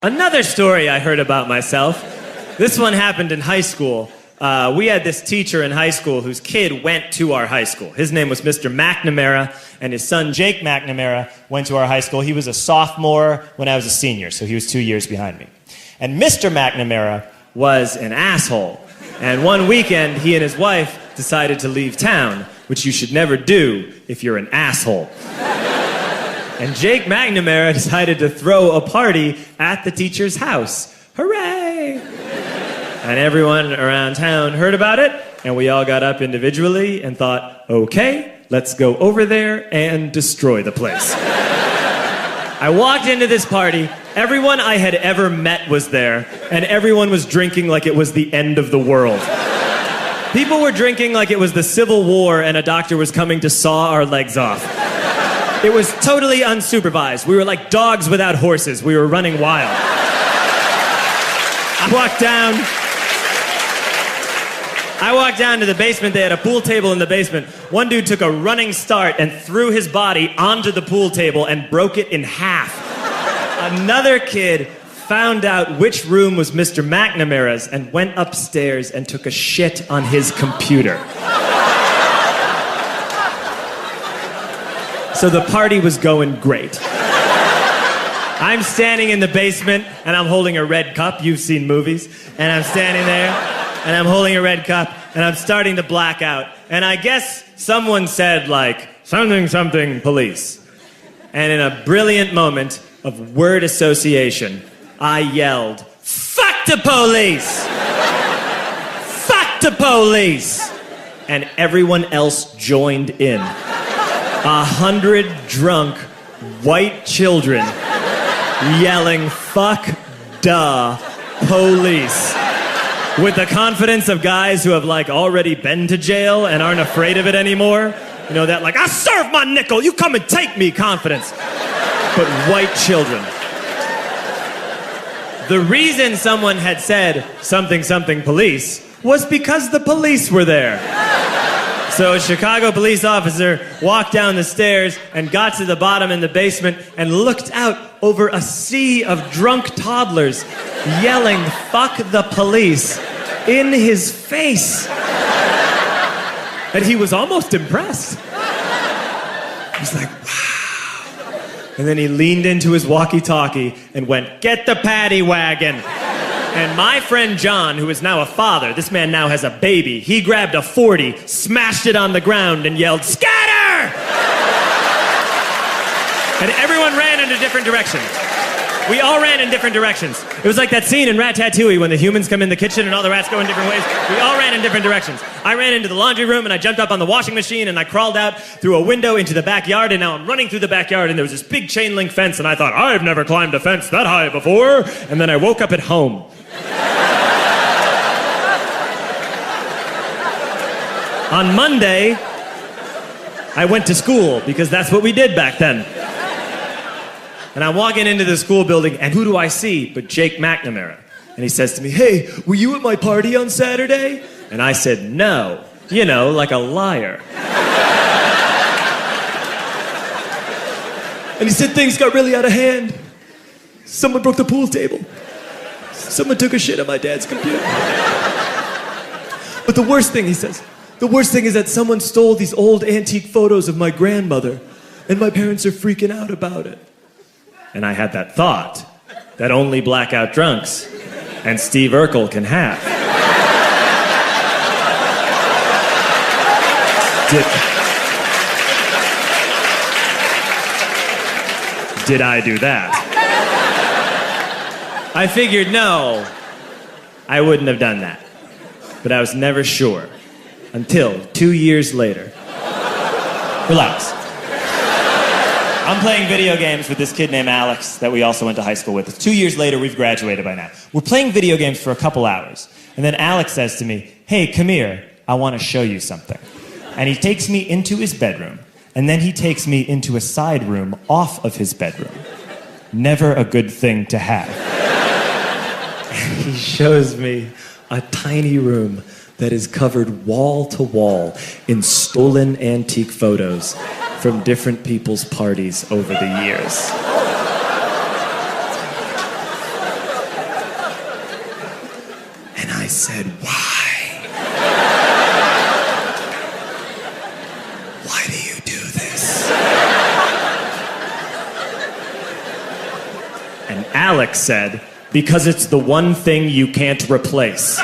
Another story I heard about myself. This one happened in high school. We had this teacher in high school whose kid went to our high school. His name was Mr. McNamara, and his son Jake McNamara went to our high school. He was a sophomore when I was a senior, so he was 2 years behind me. And Mr. McNamara was an asshole. And one weekend, he and his wife decided to leave town, which you should never do if you're an asshole. And Jake McNamara decided to throw a party at the teacher's house. Hooray! And everyone around town heard about it, and we all got up individually and thought, okay, let's go over there and destroy the place. I walked into this party, everyone I had ever met was there, and everyone was drinking like it was the end of the world. People were drinking like it was the Civil War and a doctor was coming to saw our legs off. It was totally unsupervised. We were like dogs without horses. We were running wild. I walked down to the basement. They had a pool table in the basement. One dude took a running start and threw his body onto the pool table and broke it in half. Another kid found out which room was Mr. McNamara's and went upstairs and took a shit on his computer. So the party was going great. I'm standing in the basement and I'm holding a red cup. You've seen movies. And I'm standing there and I'm holding a red cup and I'm starting to black out. And I guess someone said like, something, something, police. And in a brilliant moment of word association, I yelled, fuck the police! Fuck the police! And everyone else joined in. 100 drunk white children yelling, fuck the police. With the confidence of guys who have like already been to jail and aren't afraid of it anymore. You know, that like, I serve my nickel, you come and take me confidence. But white children. The reason someone had said something, something police was because the police were there. So a Chicago police officer walked down the stairs and got to the bottom in the basement and looked out over a sea of drunk toddlers yelling, fuck the police, in his face. And he was almost impressed. He was like, wow. And then he leaned into his walkie-talkie and went, get the paddy wagon. And my friend John, who is now a father, this man now has a baby, he grabbed a 40, smashed it on the ground, and yelled, scatter! And everyone ran in a different direction. We all ran in different directions. It was like that scene in Ratatouille when the humans come in the kitchen and all the rats go in different ways. We all ran in different directions. I ran into the laundry room and I jumped up on the washing machine and I crawled out through a window into the backyard, and now I'm running through the backyard and there was this big chain link fence and I thought, I've never climbed a fence that high before. And then I woke up at home. On Monday, I went to school because that's what we did back then. And I'm walking into the school building, and who do I see but Jake McNamara? And he says to me, hey, were you at my party on Saturday? And I said, no. You know, like a liar. And he said, things got really out of hand. Someone broke the pool table. Someone took a shit on my dad's computer. But the worst thing, he says, the worst thing is that someone stole these old antique photos of my grandmother, and my parents are freaking out about it. And I had that thought that only blackout drunks and Steve Urkel can have. Did I do that? I figured, no, I wouldn't have done that. But I was never sure until 2 years later. Relax. I'm playing video games with this kid named Alex that we also went to high school with. 2 years later, we've graduated by now. We're playing video games for a couple hours. And then Alex says to me, hey, come here, I want to show you something. And he takes me into his bedroom. And then he takes me into a side room off of his bedroom. Never a good thing to have. He shows me a tiny room that is covered wall to wall in stolen antique photos from different people's parties over the years. said, "Why? Why do you do this?" And Alex said, "Because it's the one thing you can't replace."